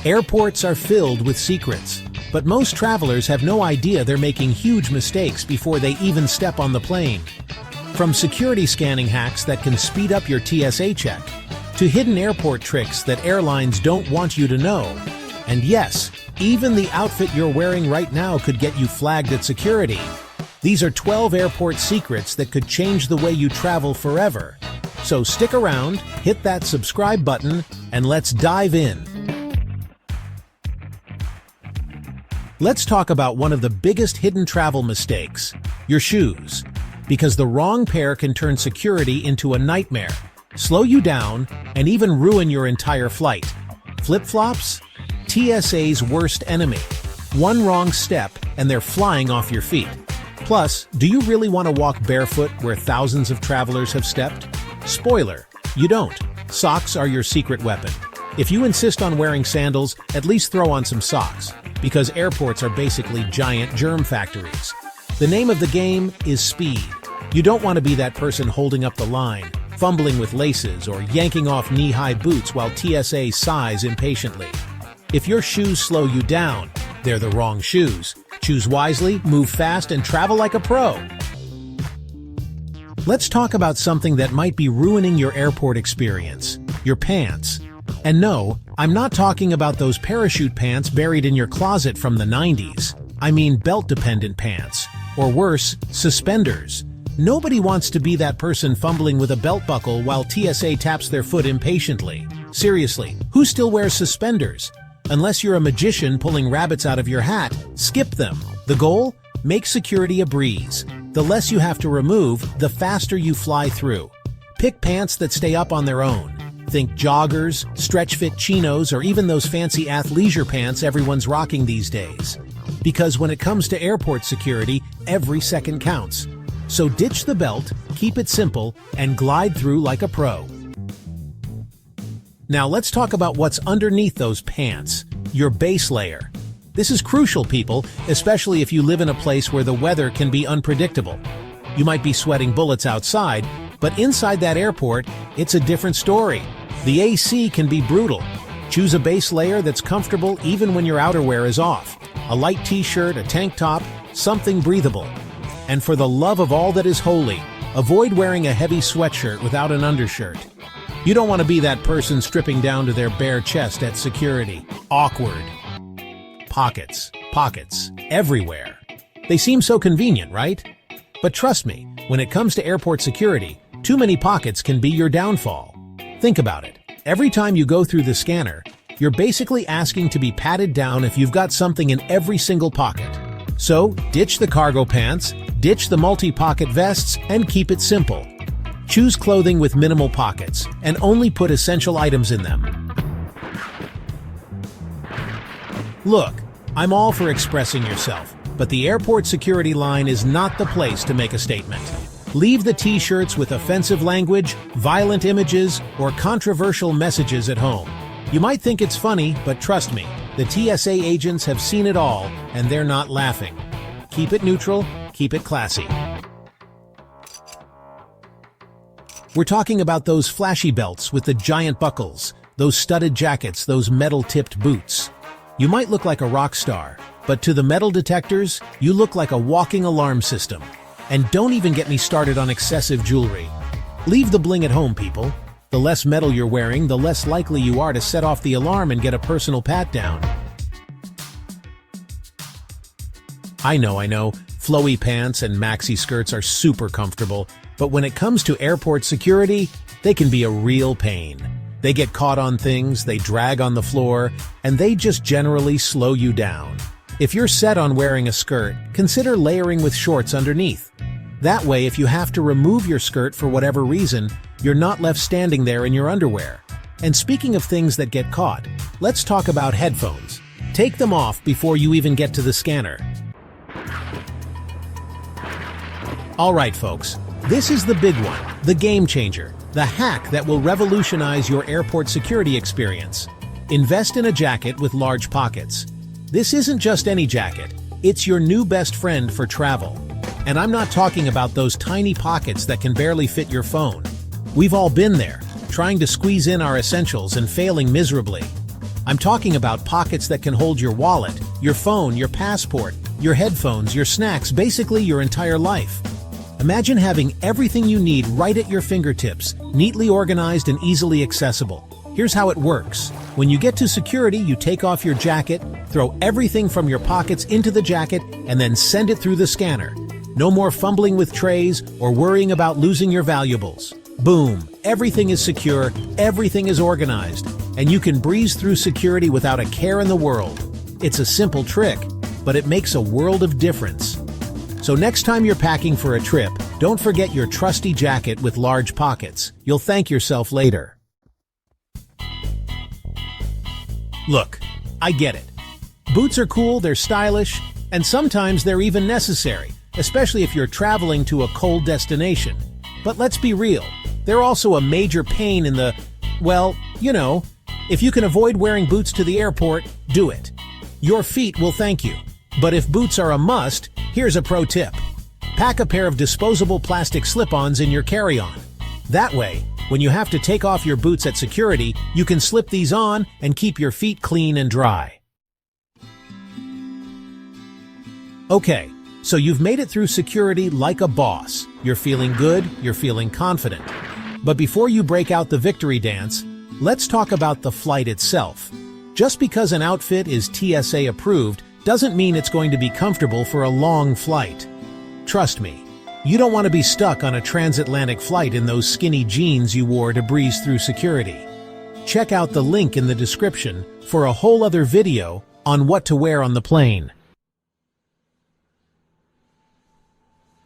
Airports are filled with secrets, but most travelers have no idea they're making huge mistakes before they even step on the plane. From security scanning hacks that can speed up your TSA check, to hidden airport tricks that airlines don't want you to know. And yes, even the outfit you're wearing right now could get you flagged at security. These are 12 airport secrets that could change the way you travel forever. So stick around, hit that subscribe button, and let's dive in. Let's talk about one of the biggest hidden travel mistakes, your shoes. Because the wrong pair can turn security into a nightmare, slow you down, and even ruin your entire flight. Flip-flops? TSA's worst enemy. One wrong step, and they're flying off your feet. Plus, do you really want to walk barefoot where thousands of travelers have stepped? Spoiler, you don't. Socks are your secret weapon. If you insist on wearing sandals, at least throw on some socks, because airports are basically giant germ factories. The name of the game is speed. You don't want to be that person holding up the line, fumbling with laces, or yanking off knee-high boots while TSA sighs impatiently. If your shoes slow you down, they're the wrong shoes. Choose wisely, move fast, and travel like a pro. Let's talk about something that might be ruining your airport experience, your pants. And no, I'm not talking about those parachute pants buried in your closet from the 90s. I mean belt-dependent pants. Or worse, suspenders. Nobody wants to be that person fumbling with a belt buckle while TSA taps their foot impatiently. Seriously, who still wears suspenders? Unless you're a magician pulling rabbits out of your hat, skip them. The goal? Make security a breeze. The less you have to remove, the faster you fly through. Pick pants that stay up on their own. Think joggers, stretch-fit chinos, or even those fancy athleisure pants everyone's rocking these days. Because when it comes to airport security, every second counts. So ditch the belt, keep it simple, and glide through like a pro. Now let's talk about what's underneath those pants, your base layer. This is crucial, people, especially if you live in a place where the weather can be unpredictable. You might be sweating bullets outside, but inside that airport, it's a different story. The AC can be brutal. Choose a base layer that's comfortable even when your outerwear is off. A light t-shirt, a tank top, something breathable. And for the love of all that is holy, avoid wearing a heavy sweatshirt without an undershirt. You don't want to be that person stripping down to their bare chest at security. Awkward. Pockets, everywhere. They seem so convenient, right? But trust me, when it comes to airport security, too many pockets can be your downfall. Think about it. Every time you go through the scanner, you're basically asking to be patted down if you've got something in every single pocket. So, ditch the cargo pants, ditch the multi-pocket vests, and keep it simple. Choose clothing with minimal pockets, and only put essential items in them. Look, I'm all for expressing yourself, but the airport security line is not the place to make a statement. Leave the t-shirts with offensive language, violent images, or controversial messages at home. You might think it's funny, but trust me, the TSA agents have seen it all, and they're not laughing. Keep it neutral, keep it classy. We're talking about those flashy belts with the giant buckles, those studded jackets, those metal-tipped boots. You might look like a rock star, but to the metal detectors, you look like a walking alarm system. And don't even get me started on excessive jewelry. Leave the bling at home, people. The less metal you're wearing, the less likely you are to set off the alarm and get a personal pat-down. I know, flowy pants and maxi skirts are super comfortable, but when it comes to airport security, they can be a real pain. They get caught on things, they drag on the floor, and they just generally slow you down. If you're set on wearing a skirt, consider layering with shorts underneath. That way, if you have to remove your skirt for whatever reason, you're not left standing there in your underwear. And speaking of things that get caught, let's talk about headphones. Take them off before you even get to the scanner. Alright folks, this is the big one, the game changer, the hack that will revolutionize your airport security experience. Invest in a jacket with large pockets. This isn't just any jacket, it's your new best friend for travel. And I'm not talking about those tiny pockets that can barely fit your phone. We've all been there, trying to squeeze in our essentials and failing miserably. I'm talking about pockets that can hold your wallet, your phone, your passport, your headphones, your snacks, basically your entire life. Imagine having everything you need right at your fingertips, neatly organized and easily accessible. Here's how it works. When you get to security, you take off your jacket, throw everything from your pockets into the jacket, and then send it through the scanner. No more fumbling with trays or worrying about losing your valuables. Boom! Everything is secure, everything is organized, and you can breeze through security without a care in the world. It's a simple trick, but it makes a world of difference. So next time you're packing for a trip, don't forget your trusty jacket with large pockets. You'll thank yourself later. Look, I get it. Boots are cool, they're stylish, and sometimes they're even necessary, especially if you're traveling to a cold destination. But let's be real, they're also a major pain in the, well, you know, if you can avoid wearing boots to the airport, do it. Your feet will thank you. But if boots are a must, here's a pro tip. Pack a pair of disposable plastic slip-ons in your carry-on. That way, when you have to take off your boots at security, you can slip these on and keep your feet clean and dry. Okay, so you've made it through security like a boss. You're feeling good, you're feeling confident. But before you break out the victory dance, let's talk about the flight itself. Just because an outfit is TSA approved doesn't mean it's going to be comfortable for a long flight. Trust me, you don't want to be stuck on a transatlantic flight in those skinny jeans you wore to breeze through security. Check out the link in the description for a whole other video on what to wear on the plane.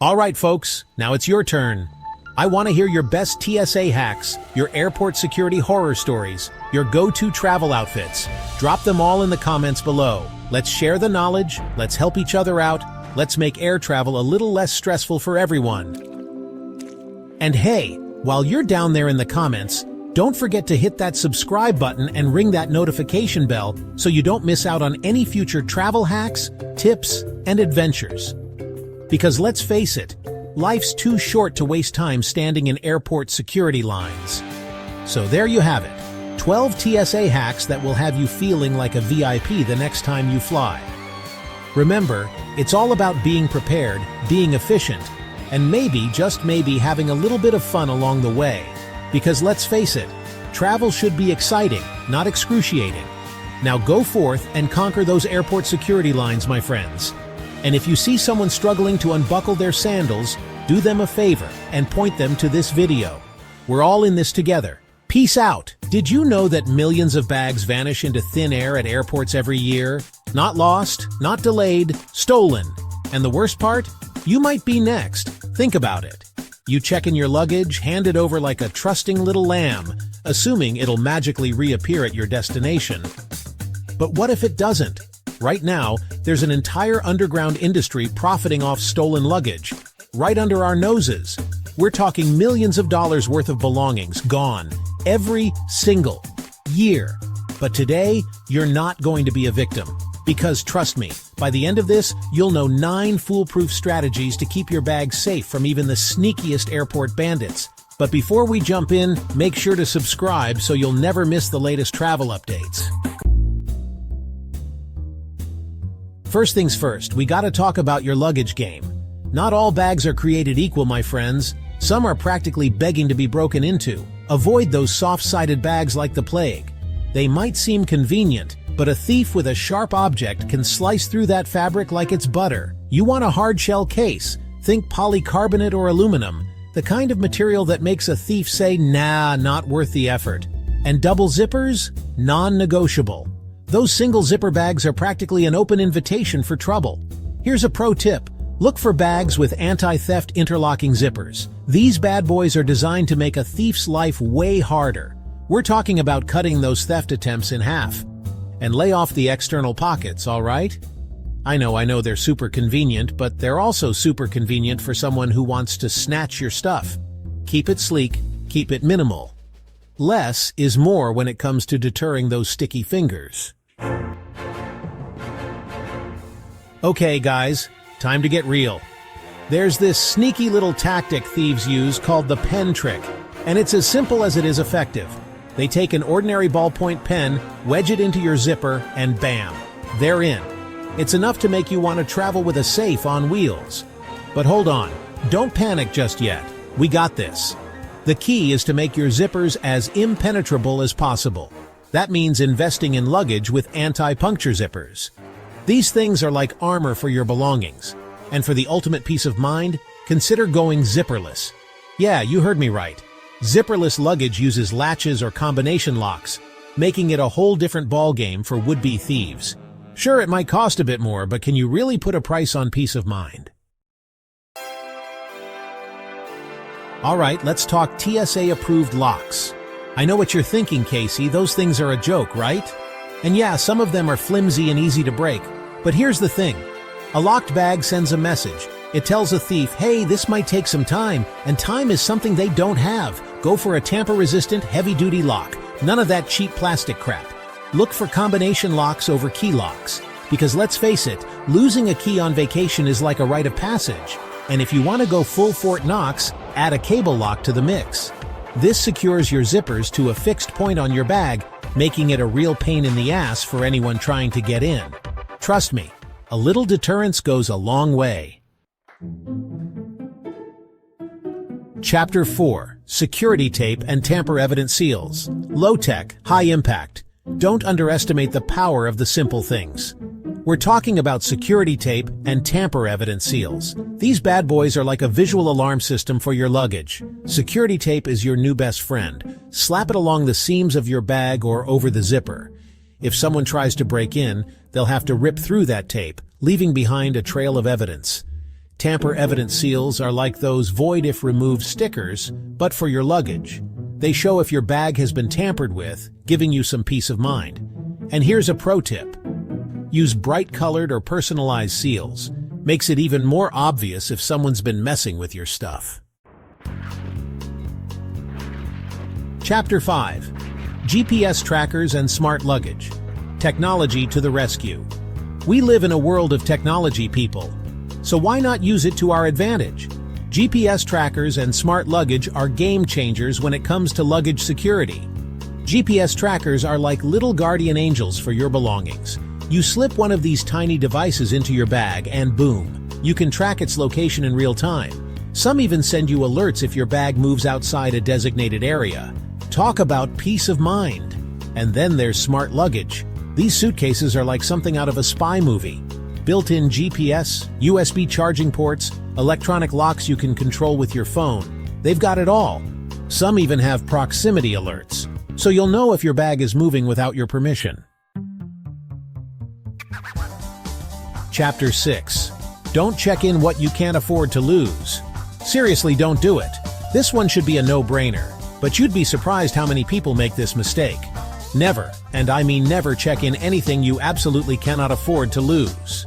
Alright folks, now it's your turn. I want to hear your best TSA hacks, your airport security horror stories, your go-to travel outfits. Drop them all in the comments below. Let's share the knowledge, let's help each other out, let's make air travel a little less stressful for everyone. And hey, while you're down there in the comments, don't forget to hit that subscribe button and ring that notification bell so you don't miss out on any future travel hacks, tips, and adventures. Because let's face it, life's too short to waste time standing in airport security lines. So there you have it, 12 TSA hacks that will have you feeling like a VIP the next time you fly. Remember, it's all about being prepared, being efficient, and maybe, just maybe, having a little bit of fun along the way. Because let's face it, travel should be exciting, not excruciating. Now go forth and conquer those airport security lines, my friends. And if you see someone struggling to unbuckle their sandals, do them a favor and point them to this video. We're all in this together. Peace out! Did you know that millions of bags vanish into thin air at airports every year? Not lost, not delayed, stolen. And the worst part? You might be next. Think about it. You check in your luggage, hand it over like a trusting little lamb, assuming it'll magically reappear at your destination. But what if it doesn't? Right now, there's an entire underground industry profiting off stolen luggage. Right under our noses. We're talking millions of dollars worth of belongings gone every single year. But today, you're not going to be a victim. Because trust me, by the end of this, you'll know 9 foolproof strategies to keep your bag safe from even the sneakiest airport bandits. But before we jump in, make sure to subscribe so you'll never miss the latest travel updates. First things first, we gotta talk about your luggage game. Not all bags are created equal, my friends. Some are practically begging to be broken into. Avoid those soft-sided bags like the plague. They might seem convenient, but a thief with a sharp object can slice through that fabric like it's butter. You want a hard-shell case. Think polycarbonate or aluminum, the kind of material that makes a thief say, nah, not worth the effort. And double zippers? Non-negotiable. Those single zipper bags are practically an open invitation for trouble. Here's a pro tip. Look for bags with anti-theft interlocking zippers. These bad boys are designed to make a thief's life way harder. We're talking about cutting those theft attempts in half. And lay off the external pockets, all right? I know they're super convenient, but they're also super convenient for someone who wants to snatch your stuff. Keep it sleek, keep it minimal. Less is more when it comes to deterring those sticky fingers. Okay, guys, time to get real. There's this sneaky little tactic thieves use called the pen trick, and it's as simple as it is effective. They take an ordinary ballpoint pen, wedge it into your zipper, and bam, they're in. It's enough to make you want to travel with a safe on wheels. But hold on, don't panic just yet. We got this. The key is to make your zippers as impenetrable as possible. That means investing in Luggage with anti-puncture zippers. These things are like armor for your belongings. And for the ultimate peace of mind, consider going zipperless. Yeah, you heard me right. Zipperless Luggage uses latches or combination locks, making it a whole different ballgame for would-be thieves. Sure, it might cost a bit more, but can you really put a price on peace of mind? Alright, let's talk TSA-approved locks. I know what you're thinking, Casey, those things are a joke, right? And yeah, some of them are flimsy and easy to break, but here's the thing. A locked bag sends a message. It tells a thief, hey, this might take some time, and time is something they don't have. Go for a tamper-resistant, heavy-duty lock. None of that cheap plastic crap. Look for combination locks over key locks. Because let's face it, losing a key on vacation is like a rite of passage. And if you want to go full Fort Knox, add a cable lock to the mix. This secures your zippers to a fixed point on your bag, making it a real pain in the ass for anyone trying to get in. Trust me, a little deterrence goes a long way. Chapter 4. Security tape and tamper-evident seals. Low-tech, high-impact. Don't underestimate the power of the simple things. We're talking about security tape and tamper-evident seals. These bad boys are like a visual alarm system for your luggage. Security tape is your new best friend. Slap it along the seams of your bag or over the zipper. If someone tries to break in, they'll have to rip through that tape, leaving behind a trail of evidence. Tamper-evident seals are like those void-if-removed stickers, but for your luggage. They show if your bag has been tampered with, giving you some peace of mind. And here's a pro tip. Use bright-colored or personalized seals. Makes it even more obvious if someone's been messing with your stuff. Chapter 5. GPS trackers and smart luggage. Technology to the rescue. We live in a world of technology, people. So why not use it to our advantage? GPS trackers and smart luggage are game changers when it comes to luggage security. GPS trackers are like little guardian angels for your belongings. You slip one of these tiny devices into your bag and boom, you can track its location in real time. Some even send you alerts if your bag moves outside a designated area. Talk about peace of mind. And then there's smart luggage. These suitcases are like something out of a spy movie. Built-in GPS, USB charging ports, electronic locks you can control with your phone. They've got it all. Some even have proximity alerts, so you'll know if your bag is moving without your permission. Chapter 6. Don't check in what you can't afford to lose. Seriously, don't do it. This one should be a no-brainer, but you'd be surprised how many people make this mistake. Never, and I mean never, check in anything you absolutely cannot afford to lose.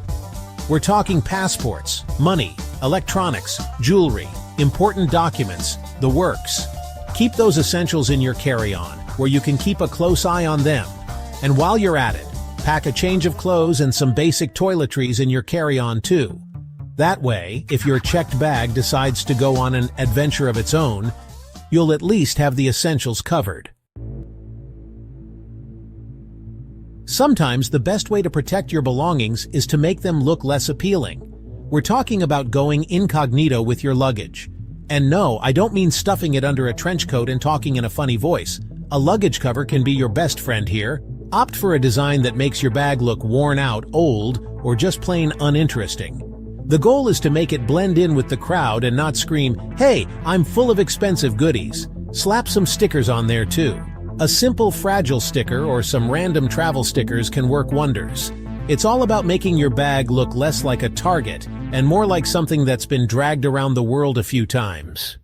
We're talking passports, money, electronics, jewelry, important documents, the works. Keep those essentials in your carry-on, where you can keep a close eye on them. And while you're at it, pack a change of clothes and some basic toiletries in your carry-on too. That way, if your checked bag decides to go on an adventure of its own, you'll at least have the essentials covered. Sometimes the best way to protect your belongings is to make them look less appealing. We're talking about going incognito with your luggage. And no, I don't mean stuffing it under a trench coat and talking in a funny voice. A luggage cover can be your best friend here. Opt for a design that makes your bag look worn out, old, or just plain uninteresting. The goal is to make it blend in with the crowd and not scream, "Hey, I'm full of expensive goodies." Slap some stickers on there too. A simple fragile sticker or some random travel stickers can work wonders. It's all about making your bag look less like a target and more like something that's been dragged around the world a few times.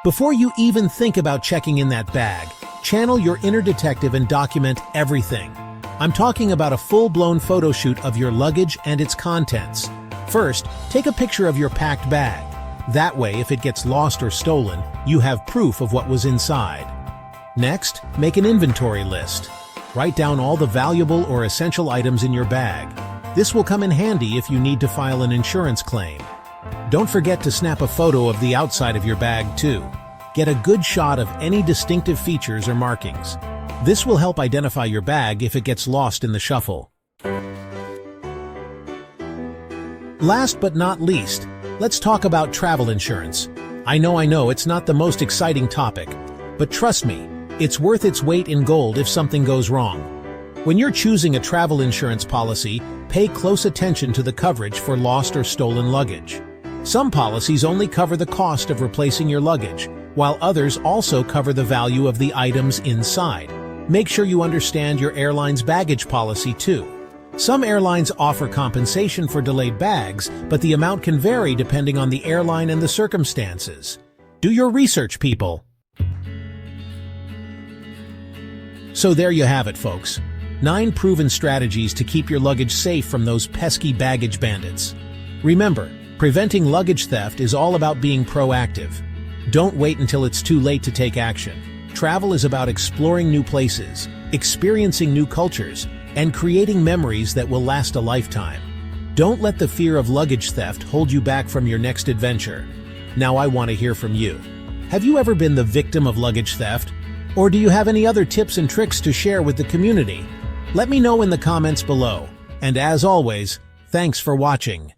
Before you even think about checking in that bag, channel your inner detective and document everything. I'm talking about a full-blown photo shoot of your luggage and its contents. First, take a picture of your packed bag. That way, if it gets lost or stolen, you have proof of what was inside. Next, make an inventory list. Write down all the valuable or essential items in your bag. This will come in handy if you need to file an insurance claim. Don't forget to snap a photo of the outside of your bag too. Get a good shot of any distinctive features or markings. This will help identify your bag if it gets lost in the shuffle. Last but not least, let's talk about travel insurance. I know, it's not the most exciting topic, but trust me, it's worth its weight in gold if something goes wrong. When you're choosing a travel insurance policy, pay close attention to the coverage for lost or stolen luggage. Some policies only cover the cost of replacing your luggage, while others also cover the value of the items inside. Make sure you understand your airline's baggage policy too. Some airlines offer compensation for delayed bags, but the amount can vary depending on the airline and the circumstances. Do your research, people. So there you have it, folks. 9 proven strategies to keep your luggage safe from those pesky baggage bandits. Remember, preventing luggage theft is all about being proactive. Don't wait until it's too late to take action. Travel is about exploring new places, experiencing new cultures, and creating memories that will last a lifetime. Don't let the fear of luggage theft hold you back from your next adventure. Now I want to hear from you. Have you ever been the victim of luggage theft? Or do you have any other tips and tricks to share with the community? Let me know in the comments below. And as always, thanks for watching.